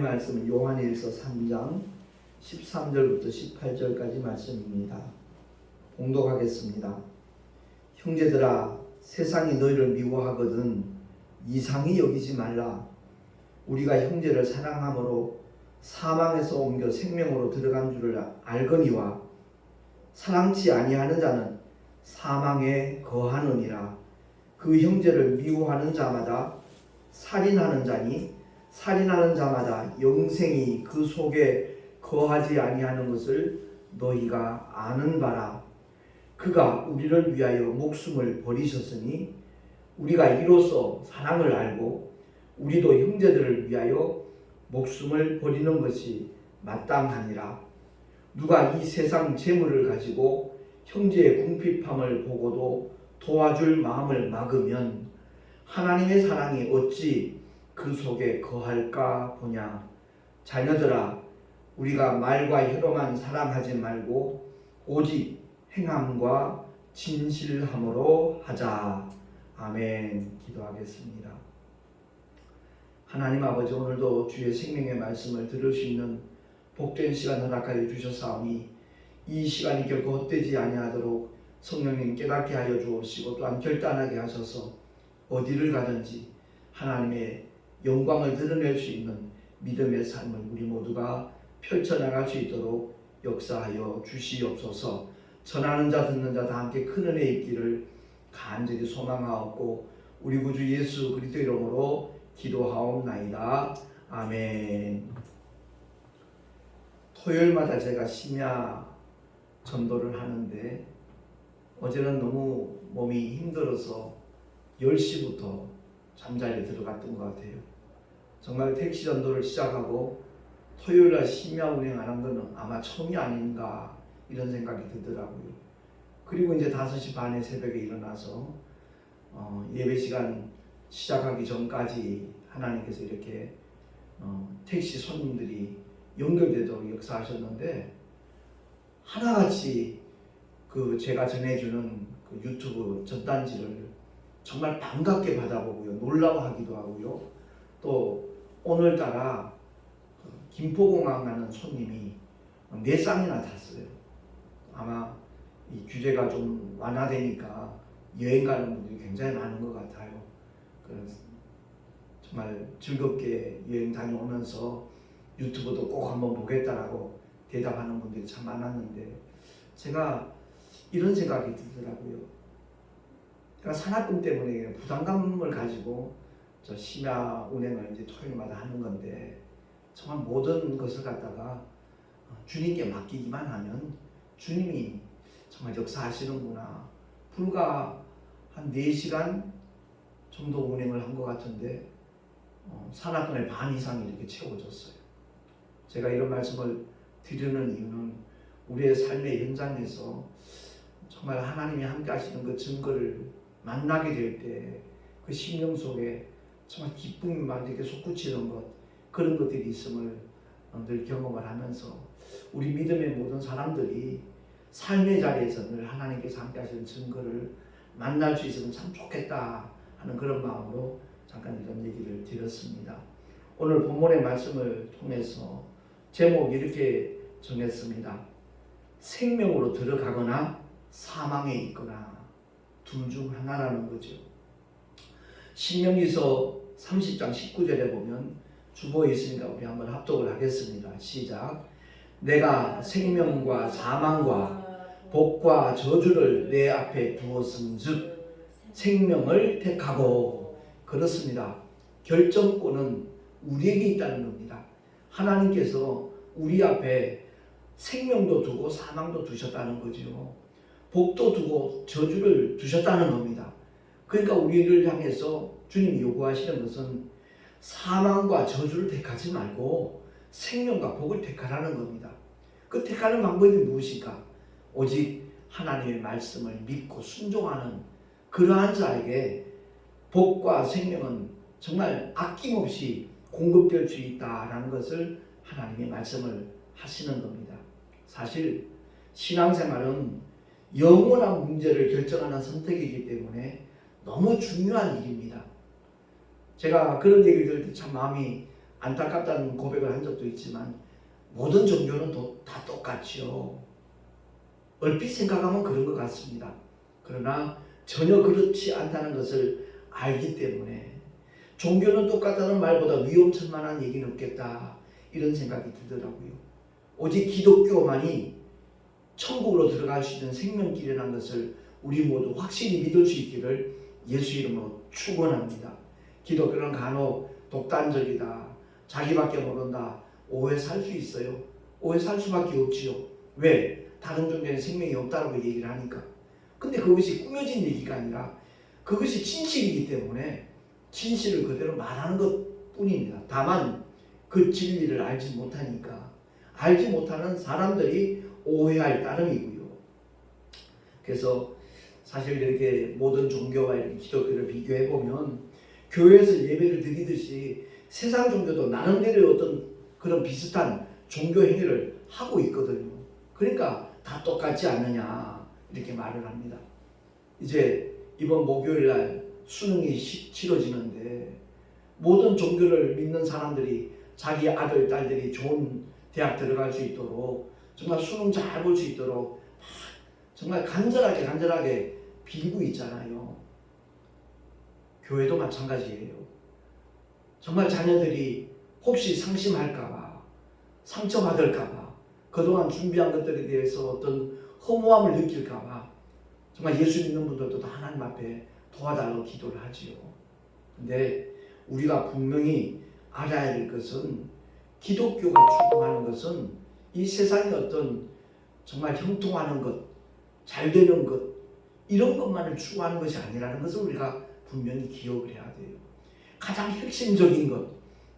말씀은 요한일서 3장 13절부터 18절까지 말씀입니다. 봉독하겠습니다. 형제들아, 세상이 너희를 미워하거든 이상히 여기지 말라. 우리가 형제를 사랑함으로 사망에서 옮겨 생명으로 들어간 줄을 알거니와 사랑치 아니하는 자는 사망에 거하느니라. 그 형제를 미워하는 자마다 살인하는 자니 살인하는 자마다 영생이 그 속에 거하지 아니하는 것을 너희가 아는 바라. 그가 우리를 위하여 목숨을 버리셨으니 우리가 이로써 사랑을 알고 우리도 형제들을 위하여 목숨을 버리는 것이 마땅하니라. 누가 이 세상 재물을 가지고 형제의 궁핍함을 보고도 도와줄 마음을 막으면 하나님의 사랑이 어찌 그 속에 거할까 보냐. 자녀들아, 우리가 말과 혀로만 사랑하지 말고 오직 행함과 진실함으로 하자. 아멘. 기도하겠습니다. 하나님 아버지, 오늘도 주의 생명의 말씀을 들을 수 있는 복된 시간 허락하여 주셨사오니 이 시간이 결코 헛되지 아니하도록 성령님 깨닫게 하여 주옵시고 또한 결단하게 하셔서 어디를 가든지 하나님의 영광을 드러낼 수 있는 믿음의 삶을 우리 모두가 펼쳐나갈 수 있도록 역사하여 주시옵소서. 전하는 자 듣는 자 다 함께 큰 은혜 있기를 간절히 소망하옵고 우리 구주 예수 그리스도 이름으로 기도하옵나이다. 아멘. 토요일마다 제가 심야 전도를 하는데 어제는 너무 몸이 힘들어서 10시부터 잠자리에 들어갔던 것 같아요. 정말 택시 전도를 시작하고 토요일날 심야 운행 안 한 거는 아마 처음이 아닌가 이런 생각이 들더라고요. 그리고 이제 5시 반에 새벽에 일어나서 예배 시간 시작하기 전까지 하나님께서 이렇게 택시 손님들이 연결되도록 역사하셨는데 하나같이 그 제가 전해주는 그 유튜브 전단지를 정말 반갑게 받아보고요, 놀라워하기도 하고요. 또 오늘따라 김포공항 가는 손님이 4쌍이나 탔어요. 아마 이 규제가 좀 완화되니까 여행 가는 분들이 굉장히 많은 것 같아요. 그래서 정말 즐겁게 여행 다녀오면서 유튜브도 꼭 한번 보겠다라고 대답하는 분들이 참 많았는데 제가 이런 생각이 들더라고요. 그러니까 산악금 때문에 부담감을 가지고 저 심야 운행을 이제 토요일마다 하는 건데 정말 모든 것을 갖다가 주님께 맡기기만 하면 주님이 정말 역사하시는구나. 불과 한 4시간 정도 운행을 한 것 같은데 산악금의 반 이상이 이렇게 채워졌어요. 제가 이런 말씀을 드리는 이유는 우리의 삶의 현장에서 정말 하나님이 함께 하시는 그 증거를 만나게 될 때 그 심령 속에 정말 기쁨이 막 이렇게 솟구치는 것, 그런 것들이 있음을 늘 경험을 하면서 우리 믿음의 모든 사람들이 삶의 자리에서 늘 하나님께서 함께 하시는 증거를 만날 수 있으면 참 좋겠다 하는 그런 마음으로 잠깐 이런 얘기를 드렸습니다. 오늘 본문의 말씀을 통해서 제목 이렇게 정했습니다. 생명으로 들어가거나 사망에 있거나 둘 중 하나라는 거죠. 신명기서 30장 19절에 보면 주보에 있으니까 우리 한번 합독을 하겠습니다. 시작. 내가 생명과 사망과 복과 저주를 내 앞에 두었음즉 생명을 택하고. 그렇습니다. 결정권은 우리에게 있다는 겁니다. 하나님께서 우리 앞에 생명도 두고 사망도 두셨다는 거죠. 복도 두고 저주를 두셨다는 겁니다. 그러니까 우리를 향해서 주님이 요구하시는 것은 사망과 저주를 택하지 말고 생명과 복을 택하라는 겁니다. 그 택하는 방법이 무엇일까? 오직 하나님의 말씀을 믿고 순종하는 그러한 자에게 복과 생명은 정말 아낌없이 공급될 수 있다라는 것을 하나님의 말씀을 하시는 겁니다. 사실 신앙생활은 영원한 문제를 결정하는 선택이기 때문에 너무 중요한 일입니다. 제가 그런 얘기를 들을 때 참 마음이 안타깝다는 고백을 한 적도 있지만 모든 종교는 다 똑같죠. 얼핏 생각하면 그런 것 같습니다. 그러나 전혀 그렇지 않다는 것을 알기 때문에 종교는 똑같다는 말보다 위험천만한 얘기는 없겠다, 이런 생각이 들더라고요. 오직 기독교만이 천국으로 들어갈 수 있는 생명길이라는 것을 우리 모두 확실히 믿을 수 있기를 예수 이름으로 축원합니다. 기독교는 간혹 독단적이다, 자기밖에 모른다, 오해 살 수 있어요. 오해 살 수밖에 없지요. 왜? 다른 종교는 생명이 없다고 얘기를 하니까. 근데 그것이 꾸며진 얘기가 아니라 그것이 진실이기 때문에 진실을 그대로 말하는 것 뿐입니다. 다만 그 진리를 알지 못하니까, 알지 못하는 사람들이 오해할 따름이고요. 그래서 사실 이렇게 모든 종교와 이렇게 기독교를 비교해 보면 교회에서 예배를 드리듯이 세상 종교도 나름대로 어떤 그런 비슷한 종교 행위를 하고 있거든요. 그러니까 다 똑같지 않느냐, 이렇게 말을 합니다. 이제 이번 목요일 날 수능이 치러지는데 모든 종교를 믿는 사람들이 자기 아들, 딸들이 좋은 대학 들어갈 수 있도록, 정말 수능 잘 볼 수 있도록 정말 간절하게 빌고 있잖아요. 교회도 마찬가지예요. 정말 자녀들이 혹시 상심할까봐, 상처받을까봐, 그동안 준비한 것들에 대해서 어떤 허무함을 느낄까봐 정말 예수 믿는 분들도 다 하나님 앞에 도와달라고 기도를 하지요. 근데 우리가 분명히 알아야 될 것은, 기독교가 추구하는 것은 이 세상의 어떤 정말 형통하는 것, 잘 되는 것, 이런 것만을 추구하는 것이 아니라는 것을 우리가 분명히 기억을 해야 돼요. 가장 핵심적인 것,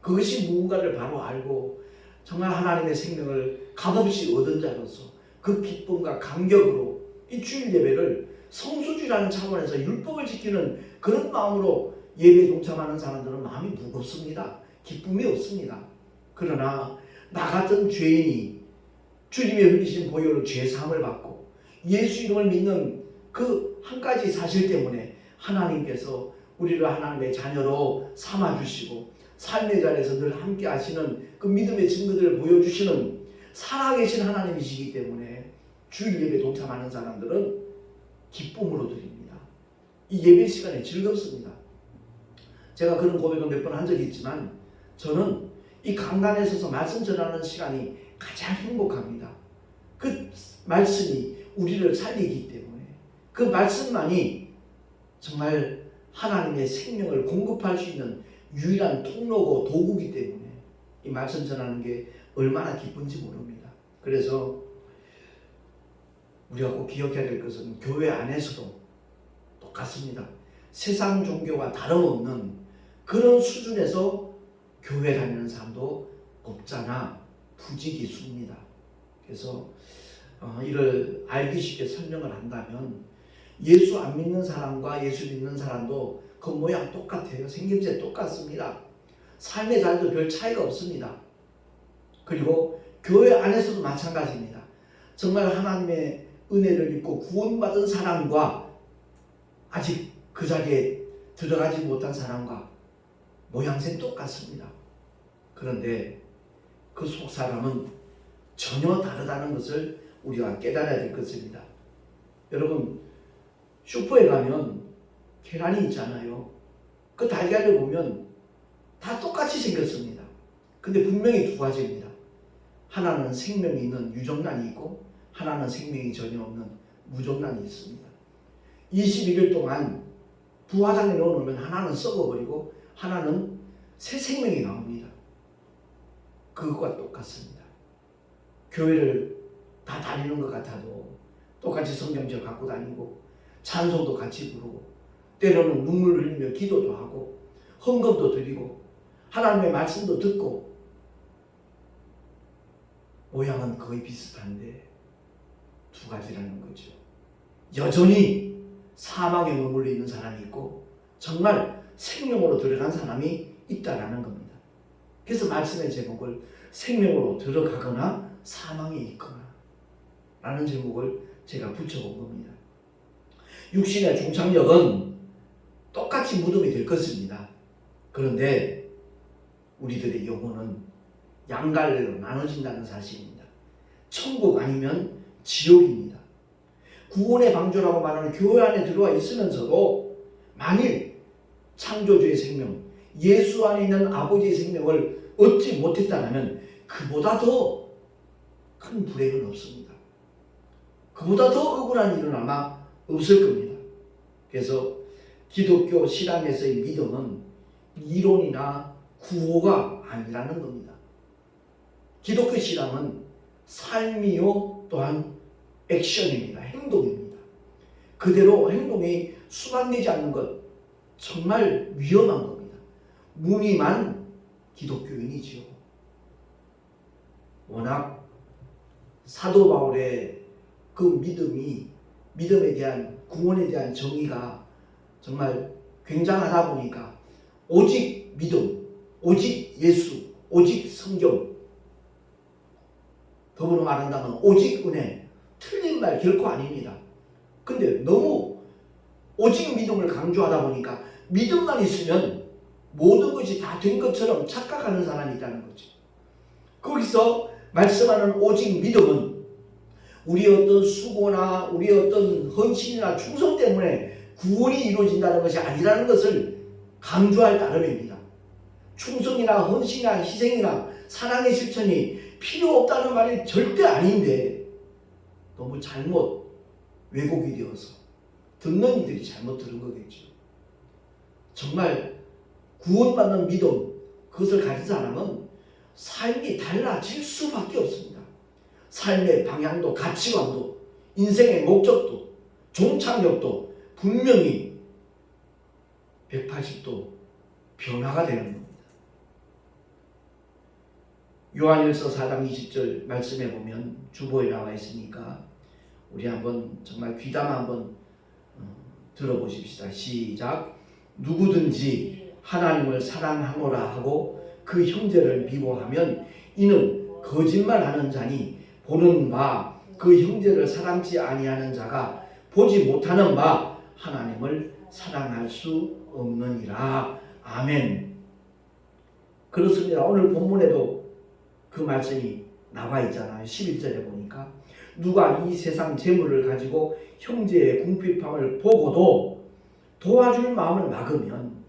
그것이 무언가를 바로 알고 정말 하나님의 생명을 값없이 얻은 자로서 그 기쁨과 감격으로 이 주일 예배를 성수주의라는 차원에서 율법을 지키는 그런 마음으로 예배에 동참하는 사람들은 마음이 무겁습니다. 기쁨이 없습니다. 그러나 나 같은 죄인이 주님의 흘리신 보혈로 죄사함을 받고 예수 이름을 믿는 그 한 가지 사실 때문에 하나님께서 우리를 하나님의 자녀로 삼아주시고 삶의 자리에서 늘 함께 하시는 그 믿음의 증거들을 보여주시는 살아계신 하나님이시기 때문에 주일 예배에 동참하는 사람들은 기쁨으로 드립니다. 이 예배 시간이 즐겁습니다. 제가 그런 고백을 몇 번 한 적이 있지만 저는 이 강단에 서서 말씀 전하는 시간이 가장 행복합니다. 그 말씀이 우리를 살리기 때문에, 그 말씀만이 정말 하나님의 생명을 공급할 수 있는 유일한 통로고 도구이기 때문에 이 말씀 전하는 게 얼마나 기쁜지 모릅니다. 그래서 우리가 꼭 기억해야 될 것은 교회 안에서도 똑같습니다. 세상 종교와 다름없는 그런 수준에서 교회 다니는 사람도 없잖아 부지기수입니다. 그래서 이를 알기 쉽게 설명을 한다면, 예수 안 믿는 사람과 예수 믿는 사람도 겉모양 똑같아요. 생김새 똑같습니다. 삶의 자리도 별 차이가 없습니다. 그리고 교회 안에서도 마찬가지입니다. 정말 하나님의 은혜를 입고 구원받은 사람과 아직 그 자리에 들어가지 못한 사람과 모양새 똑같습니다. 그런데 그 속 사람은 전혀 다르다는 것을 우리가 깨달아야 될 것입니다. 여러분, 슈퍼에 가면 계란이 있잖아요. 그 달걀을 보면 다 똑같이 생겼습니다. 근데 분명히 두 가지입니다. 하나는 생명이 있는 유정란이 있고 하나는 생명이 전혀 없는 무정란이 있습니다. 21일 동안 부화장에 넣어놓으면 하나는 썩어버리고 하나는 새 생명이 나옵니다. 그것과 똑같습니다. 교회를 다 다니는 것 같아도 똑같이 성경책 갖고 다니고 찬송도 같이 부르고 때로는 눈물 흘리며 기도도 하고 헌금도 드리고 하나님의 말씀도 듣고 모양은 거의 비슷한데 두 가지라는 거죠. 여전히 사망에 머물러 있는 사람이 있고 정말 생명으로 들어간 사람이 있다라는 겁니다. 그래서 말씀의 제목을 생명으로 들어가거나 사망에 있거나 라는 제목을 제가 붙여본 겁니다. 육신의 종착역은 똑같이 무덤이 될 것입니다. 그런데 우리들의 영혼은 양갈래로 나눠진다는 사실입니다. 천국 아니면 지옥입니다. 구원의 방주라고 말하는 교회 안에 들어와 있으면서도 만일 창조주의 생명, 예수 안에 있는 아버지의 생명을 얻지 못했다면 그보다 더 큰 불행은 없습니다. 그보다 더 억울한 일은 아마 없을 겁니다. 그래서 기독교 신앙에서의 믿음은 이론이나 구호가 아니라는 겁니다. 기독교 신앙은 삶이요 또한 액션입니다. 행동입니다. 그대로 행동이 수반되지 않는 것 정말 위험한 겁니다. 무늬만 기독교인이지요. 워낙 사도 바울의 그 믿음에 대한 구원에 대한 정의가 정말 굉장하다 보니까 오직 믿음, 오직 예수, 오직 성경, 더불어 말한다면 오직 은혜, 틀린 말 결코 아닙니다. 근데 너무 오직 믿음을 강조하다 보니까 믿음만 있으면 모든 것이 다 된 것처럼 착각하는 사람이 있다는 거죠. 거기서 말씀하는 오직 믿음은 우리의 어떤 수고나 우리의 어떤 헌신이나 충성 때문에 구원이 이루어진다는 것이 아니라는 것을 강조할 따름입니다. 충성이나 헌신이나 희생이나 사랑의 실천이 필요 없다는 말이 절대 아닌데 너무 잘못 왜곡이 되어서 듣는 이들이 잘못 들은 거겠죠. 정말 구원받는 믿음, 그것을 가진 사람은 삶이 달라질 수밖에 없습니다. 삶의 방향도 가치관도 인생의 목적도 종착역도 분명히 180도 변화가 되는 겁니다. 요한일서 4장 20절 말씀에 보면 주보에 나와 있으니까 우리 한번 정말 귀담아 한번 들어보십시다. 시작. 누구든지 하나님을 사랑하노라 하고 그 형제를 미워하면 이는 거짓말하는 자니 보는 바 그 형제를 사랑치 아니하는 자가 보지 못하는 바 하나님을 사랑할 수 없느니라. 아멘. 그렇습니다. 오늘 본문에도 그 말씀이 나와 있잖아요. 11절에 보니까 누가 이 세상 재물을 가지고 형제의 궁핍함을 보고도 도와줄 마음을 막으면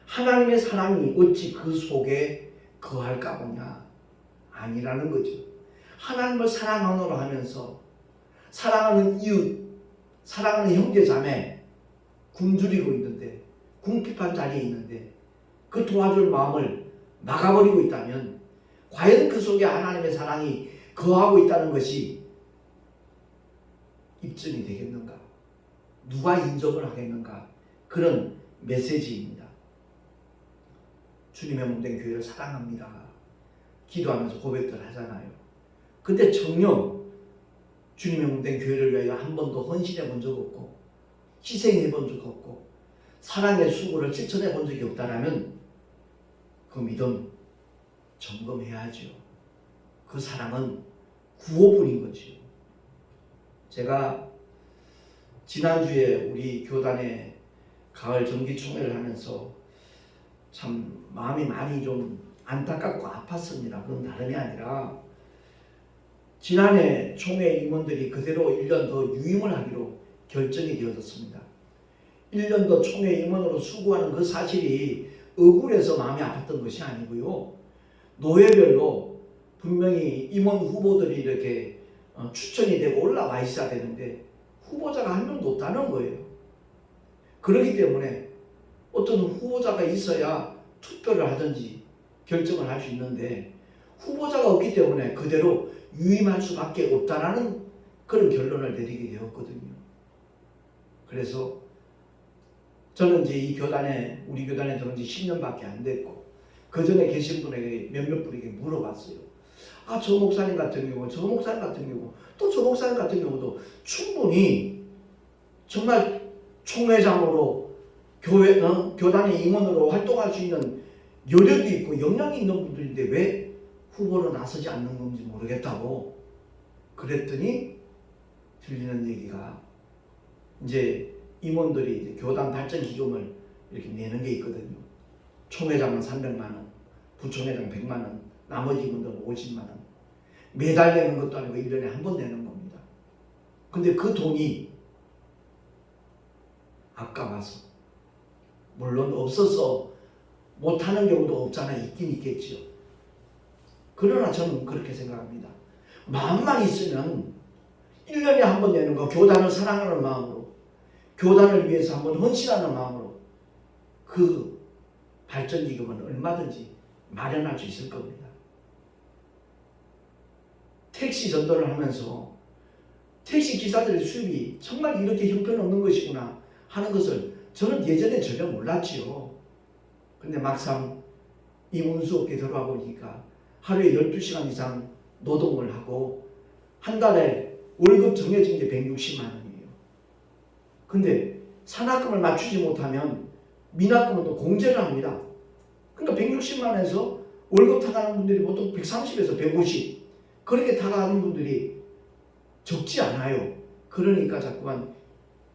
하나님의 사랑이 어찌 그 속에 거할까 보냐. 아니라는 거죠. 하나님을 사랑하노라 하면서 사랑하는 이웃, 사랑하는 형제 자매 굶주리고 있는데 궁핍한 자리에 있는데 그 도와줄 마음을 막아버리고 있다면 과연 그 속에 하나님의 사랑이 거하고 있다는 것이 입증이 되겠는가? 누가 인정을 하겠는가? 그런 메시지입니다. 주님의 몸된 교회를 사랑합니다. 기도하면서 고백들 하잖아요. 근데 정녕 주님의 몸된 교회를 위하여 한 번도 헌신해 본 적 없고 희생해 본 적 없고 사랑의 수고를 실천해 본 적이 없다라면 그 믿음 점검해야죠. 그 사랑은 구호뿐인 거지요. 제가 지난주에 우리 교단의 가을 정기총회를 하면서 참 마음이 많이 좀 안타깝고 아팠습니다. 그건 다름이 아니라 지난해 총회 임원들이 그대로 1년 더 유임을 하기로 결정이 되어졌습니다. 1년 더 총회 임원으로 수고하는 그 사실이 억울해서 마음이 아팠던 것이 아니고요. 노회별로 분명히 임원 후보들이 이렇게 추천이 되고 올라와 있어야 되는데 후보자가 한 명도 없다는 거예요. 그렇기 때문에 어떤 후보자가 있어야 투표를 하든지 결정을 할 수 있는데 후보자가 없기 때문에 그대로 유임할 수밖에 없다라는 그런 결론을 내리게 되었거든요. 그래서 저는 이제 이 교단에 우리 교단에 들어온 지 10년밖에 안 됐고 그 전에 계신 분에게 몇몇 분에게 물어봤어요. 아, 저 목사님 같은 경우, 저 목사님 같은 경우, 또 저 목사님 같은 경우도 충분히 정말 총회장으로 교단의 임원으로 활동할 수 있는 여력이 있고 역량이 있는 분들인데 왜 후보로 나서지 않는 건지 모르겠다고 그랬더니 들리는 얘기가 이제 임원들이 이제 교단 발전 기금을 이렇게 내는 게 있거든요. 총회장은 300만 원, 부총회장 100만 원, 나머지 분들은 50만 원. 매달 내는 것도 아니고 1년에 한 번 내는 겁니다. 근데 그 돈이 아까워서, 물론 없어서 못하는 경우도 없잖아. 있긴 있겠지요. 그러나 저는 그렇게 생각합니다. 마음만 있으면 1년에 한 번 내는 거, 교단을 사랑하는 마음으로, 교단을 위해서 한번 헌신하는 마음으로 그 발전기금은 얼마든지 마련할 수 있을 겁니다. 택시 전도를 하면서 택시 기사들의 수입이 정말 이렇게 형편없는 것이구나 하는 것을 저는 예전에 전혀 몰랐지요. 근데 막상 이 운수업계에 들어와 보니까 하루에 12시간 이상 노동을 하고 한 달에 월급 정해진 게 160만 원이에요. 근데 산학금을 맞추지 못하면 미납금은 또 공제를 합니다. 그러니까 160만 원에서 월급 타가는 분들이 보통 130에서 150 그렇게 타가는 분들이 적지 않아요. 그러니까 자꾸만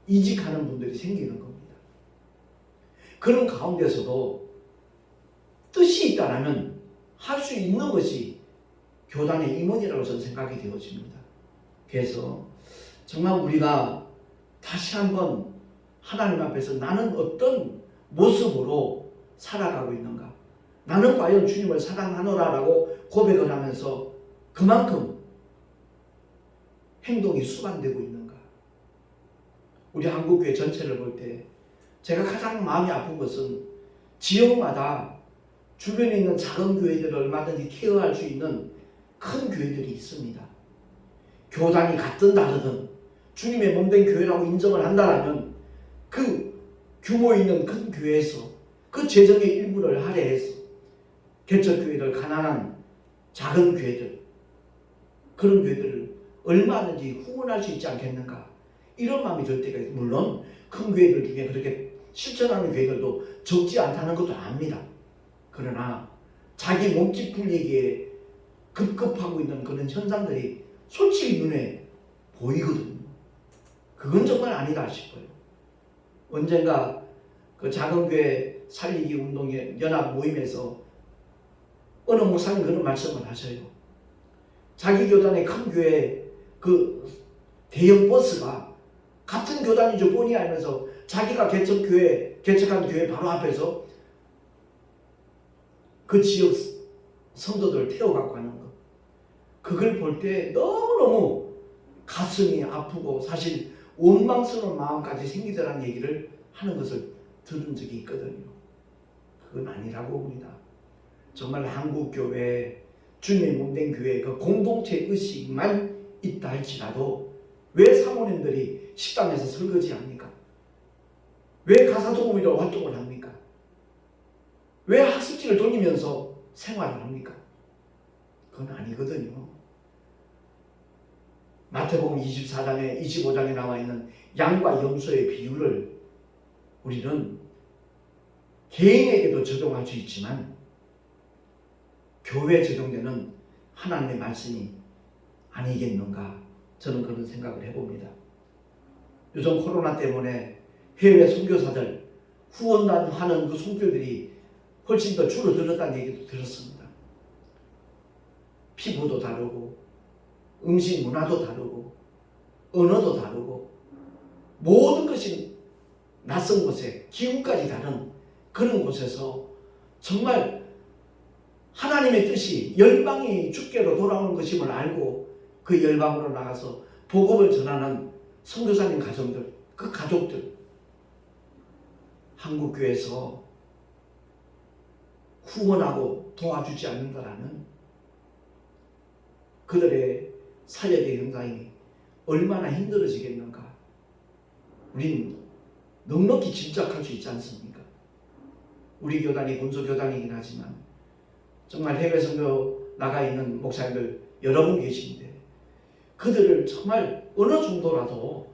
이직하는 분들이 생기는 겁니다. 그런 가운데서도 뜻이 있다라면 할 수 있는 것이 교단의 임원이라고 저는 생각이 되어집니다. 그래서 정말 우리가 다시 한번 하나님 앞에서 나는 어떤 모습으로 살아가고 있는가, 나는 과연 주님을 사랑하노라라고 고백을 하면서 그만큼 행동이 수반되고 있는가. 우리 한국교회 전체를 볼 때 제가 가장 마음이 아픈 것은 지역마다 주변에 있는 작은 교회들을 얼마든지 케어할 수 있는 큰 교회들이 있습니다. 교단이 같든 다르든 주님의 몸된 교회라고 인정을 한다면 그 규모 있는 큰 교회에서 그 재정의 일부를 할애해서 개척교회들, 가난한 작은 교회들, 그런 교회들을 얼마든지 후원할 수 있지 않겠는가, 이런 마음이 들 때가 있어요. 물론 큰 교회들 중에 그렇게 실천하는 교회들도 적지 않다는 것도 압니다. 그러나 자기 몸집 불리기에 급급하고 있는 그런 현상들이 솔직히 눈에 보이거든요. 그건 정말 아니다 싶어요. 언젠가 그 작은 교회 살리기 운동의 연합 모임에서 어느 목사님 그런 말씀을 하셔요. 자기 교단의 큰 교회 그 대형 버스가 같은 교단이죠 뻔히 알면서 자기가 개척한 교회 바로 앞에서 그 지역 성도들을 태워갖고 가는 것, 그걸 볼 때 너무너무 가슴이 아프고 사실 원망스러운 마음까지 생기더라는 얘기를 하는 것을 들은 적이 있거든요. 그건 아니라고 봅니다. 정말 한국교회, 주님의 몸된 교회 그 공동체 의식만 있다 할지라도 왜 사모님들이 식당에서 설거지 합니까? 왜 가사도우미로 활동을 합니까? 왜 학습지를 돌리면서 생활을 합니까? 그건 아니거든요. 마태복음 24장에 25장에 나와 있는 양과 염소의 비유를 우리는 개인에게도 적용할 수 있지만 교회에 적용되는 하나님의 말씀이 아니겠는가, 저는 그런 생각을 해봅니다. 요즘 코로나 때문에 해외 선교사들 후원하는 그 선교들이 훨씬 더 줄어들었다는 얘기도 들었습니다. 피부도 다르고 음식 문화도 다르고 언어도 다르고 모든 것이 낯선 곳에 기후까지 다른 그런 곳에서 정말 하나님의 뜻이 열방이 주께로 돌아오는 것임을 알고 그 열방으로 나가서 복음을 전하는 선교사님 가정들, 그 가족들, 한국교회에서 후원하고 도와주지 않는다라는 그들의 사역의 현장이 얼마나 힘들어지겠는가, 우린 넉넉히 짐작할 수 있지 않습니까? 우리 교단이 군소교단이긴 하지만 정말 해외 선교 나가 있는 목사님들 여러 분 계신데 그들을 정말 어느 정도라도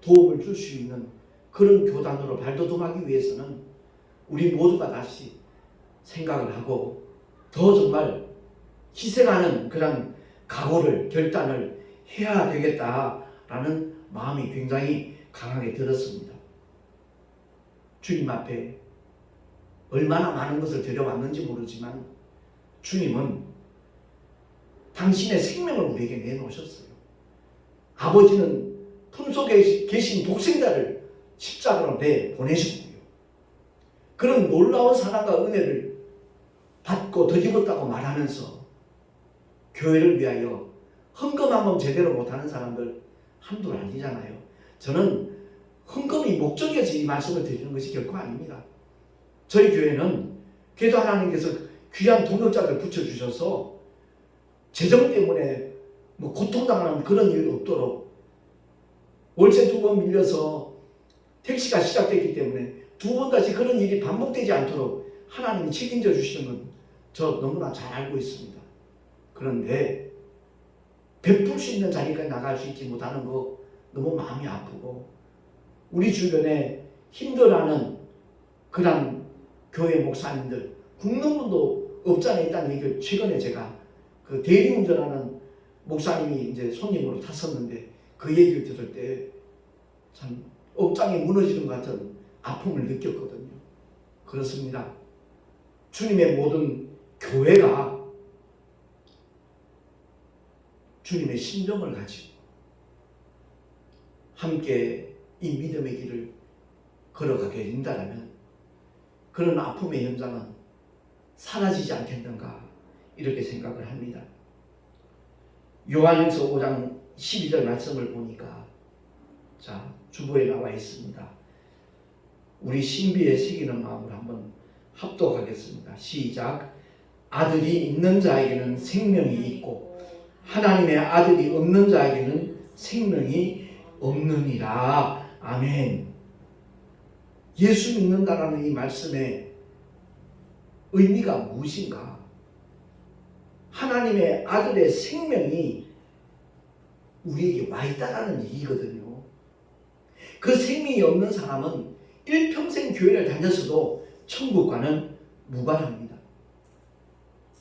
도움을 줄 수 있는 그런 교단으로 발돋움하기 위해서는 우리 모두가 다시 생각을 하고 더 정말 희생하는 그런 각오를, 결단을 해야 되겠다라는 마음이 굉장히 강하게 들었습니다. 주님 앞에 얼마나 많은 것을 데려왔는지 모르지만 주님은 당신의 생명을 우리에게 내놓으셨어요. 아버지는 품속에 계신 독생자를 십자가로 내보내셨고요. 그런 놀라운 사랑과 은혜를 받고 덧입었다고 말하면서 교회를 위하여 헌금 한 번 제대로 못하는 사람들 한둘 아니잖아요. 저는 헌금이 목적이어서 이 말씀을 드리는 것이 결코 아닙니다. 저희 교회는 그래도 하나님께서 귀한 동역자들 붙여주셔서 재정 때문에 고통당하는 그런 일이 없도록 월세 2번 밀려서 택시가 시작됐기 때문에 2번 다시 그런 일이 반복되지 않도록 하나님이 책임져 주시는 건 저 너무나 잘 알고 있습니다. 그런데 베풀 수 있는 자리까지 나갈 수 있지 못하는 거 너무 마음이 아프고, 우리 주변에 힘들어하는 그런 교회 목사님들 굶는 분도 없잖아요. 있다는 얘기를 최근에 제가 그 대리운전하는 목사님이 이제 손님으로 탔었는데 그 얘기를 들을 때 참 억장이 무너지는 것 같은 아픔을 느꼈거든요. 그렇습니다. 주님의 모든 교회가 주님의 심정을 가지고 함께 이 믿음의 길을 걸어가게 된다면 그런 아픔의 현장은 사라지지 않겠는가, 이렇게 생각을 합니다. 요한일서 5장 12절 말씀을 보니까, 자, 주보에 나와 있습니다. 우리 신비에 새기는 마음으로 한번 합독하겠습니다. 시작. 아들이 있는 자에게는 생명이 있고 하나님의 아들이 없는 자에게는 생명이 없느니라. 아멘. 예수 믿는다라는 이 말씀의 의미가 무엇인가? 하나님의 아들의 생명이 우리에게 와 있다라는 얘기거든요. 그 생명이 없는 사람은 일평생 교회를 다녔어도 천국과는 무관합니다.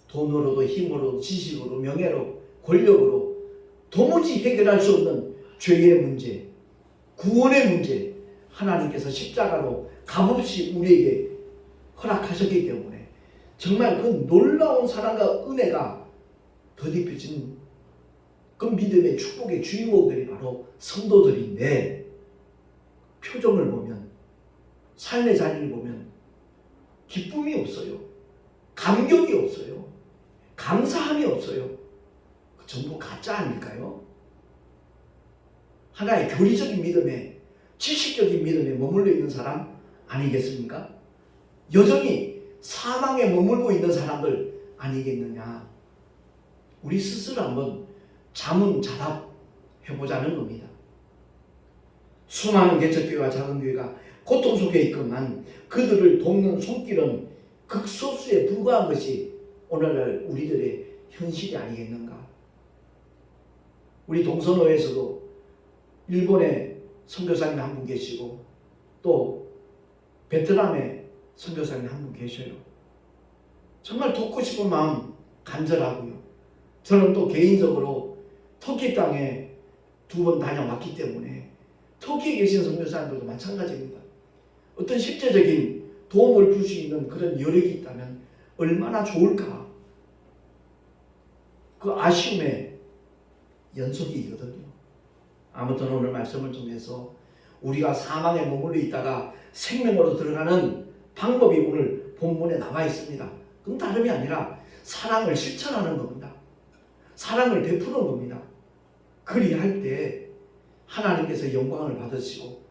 돈으로도 힘으로도 지식으로 명예로 권력으로 도무지 해결할 수 없는 죄의 문제, 구원의 문제, 하나님께서 십자가로 값없이 우리에게 허락하셨기 때문에 정말 그 놀라운 사랑과 은혜가 덧입혀진 그 믿음의 축복의 주인공들이 바로 성도들인데, 표정을 보면, 삶의 자리를 보면 기쁨이 없어요. 감격이 없어요. 감사함이 없어요. 전부 가짜 아닐까요? 하나의 교리적인 믿음에, 지식적인 믿음에 머물러 있는 사람 아니겠습니까? 여전히 사망에 머물고 있는 사람들 아니겠느냐. 우리 스스로 한번 자문자답 해보자는 겁니다. 수많은 개척교회와 작은 교회가 고통 속에 있건만 그들을 돕는 손길은 극소수에 불과한 것이 오늘날 우리들의 현실이 아니겠는가. 우리 동서노에서도 일본에 선교사님 한 분 계시고 또 베트남에 선교사님 한 분 계셔요. 정말 돕고 싶은 마음 간절하고요. 저는 또 개인적으로 터키 땅에 2번 다녀왔기 때문에 터키에 계신 선교사님들도 마찬가지입니다. 어떤 실제적인 도움을 줄 수 있는 그런 여력이 있다면 얼마나 좋을까. 그 아쉬움의 연속이거든요. 아무튼 오늘 말씀을 통해서 우리가 사망에 머물러 있다가 생명으로 들어가는 방법이 오늘 본문에 나와 있습니다. 그건 다름이 아니라 사랑을 실천하는 겁니다. 사랑을 베푸는 겁니다. 그리할 때 하나님께서 영광을 받으시고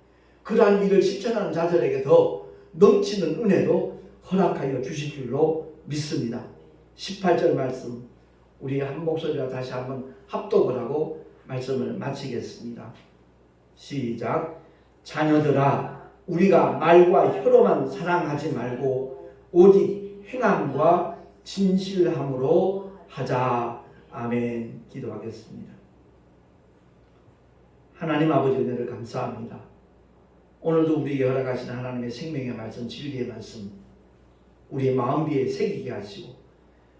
그러한 일을 실천하는 자들에게 더 넘치는 은혜도 허락하여 주실 줄로 믿습니다. 18절 말씀 우리 한 목소리로 다시 한번 합독을 하고 말씀을 마치겠습니다. 시작. 자녀들아, 우리가 말과 혀로만 사랑하지 말고 오직 행함과 진실함으로 하자. 아멘. 기도하겠습니다. 하나님 아버지 은혜를 감사합니다. 오늘도 우리에게 허락하신 하나님의 생명의 말씀, 진리의 말씀 우리의 마음비에 새기게 하시고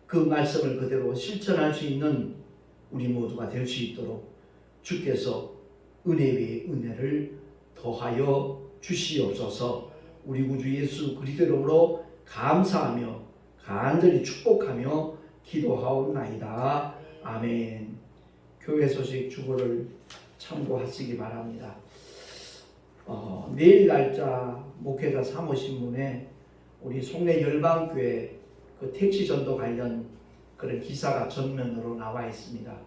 그 말씀을 그대로 실천할 수 있는 우리 모두가 될 수 있도록 주께서 은혜 위에 은혜를 더하여 주시옵소서. 우리 구주 예수 그리스도로 감사하며 간절히 축복하며 기도하옵나이다. 아멘. 교회 소식 주보를 참고하시기 바랍니다. 내일 날짜 목회자 사모신문에 우리 송내 열방교회 그 택시 전도 관련 그런 기사가 전면으로 나와 있습니다.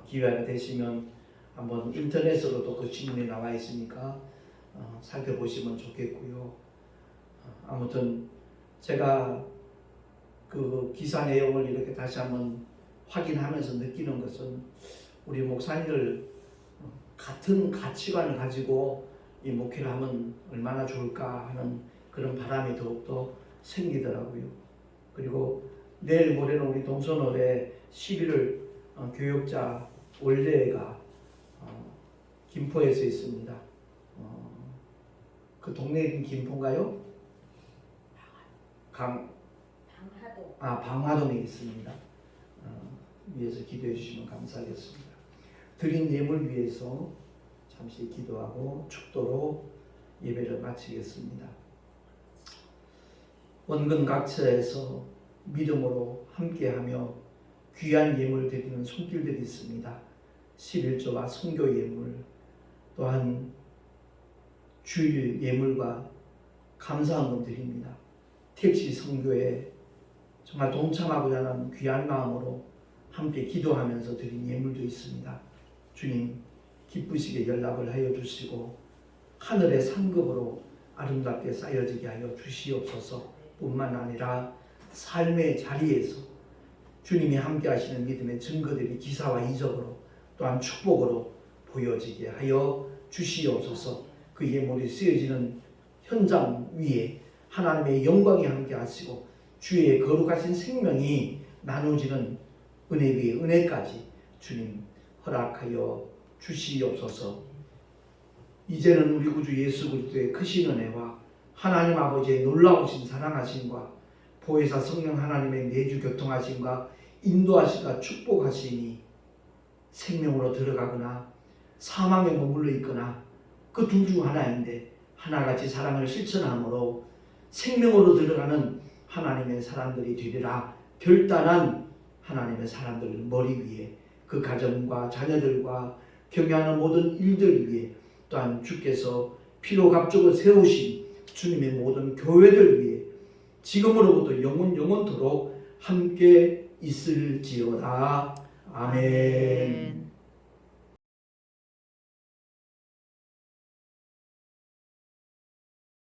기회가 되시면 한번 인터넷으로도 그 신문이 나와 있으니까 살펴보시면 좋겠고요. 아무튼 제가 그 기사 내용을 이렇게 다시 한번 확인하면서 느끼는 것은 우리 목사님들 같은 가치관을 가지고 이 목회를 하면 얼마나 좋을까 하는 그런 바람이 더욱더 생기더라고요. 그리고 내일 모레는 우리 동서노래 11월 교역자 원래가 김포에서 있습니다. 그 동네 이름 김포인가요? 방화동에 있습니다. 위해서 기도해 주시면 감사하겠습니다. 드린 예물 위해서 잠시 기도하고 축도로 예배를 마치겠습니다. 원근각처에서 믿음으로 함께하며 귀한 예물 드리는 손길들이 있습니다. 11조와 선교 예물, 또한 주일 예물과 감사헌금 드립니다. 택시 선교에 정말 동참하고자 하는 귀한 마음으로 함께 기도하면서 드린 예물도 있습니다. 주님 기쁘시게 연락을 하여 주시고 하늘의 상급으로 아름답게 쌓여지게 하여 주시옵소서. 뿐만 아니라 삶의 자리에서 주님이 함께 하시는 믿음의 증거들이 기사와 이적으로 또한 축복으로 보여지게 하여 주시옵소서. 그 예물이 쓰여지는 현장 위에 하나님의 영광이 함께 하시고 주의 거룩하신 생명이 나누어지는 은혜 위에 은혜까지 주님 허락하여 주시옵소서. 이제는 우리 구주 예수 그리스도의 크신 은혜와 하나님 아버지의 놀라우신 사랑하심과 보혜사 성령 하나님의 내주 교통하심과 인도하심과 축복하심이 생명으로 들어가거나 사망에 머물러 있거나 그 둘 중 하나인데 하나같이 사랑을 실천함으로 생명으로 들어가는 하나님의 사람들이 되리라. 결단한 하나님의 사람들 머리 위에 그 가정과 자녀들과 경영하는 모든 일들 위에 또한 주께서 피로 갑주고 세우신 주님의 모든 교회들 위해 지금으로부터 영원토록 함께 있을지어다. 아멘.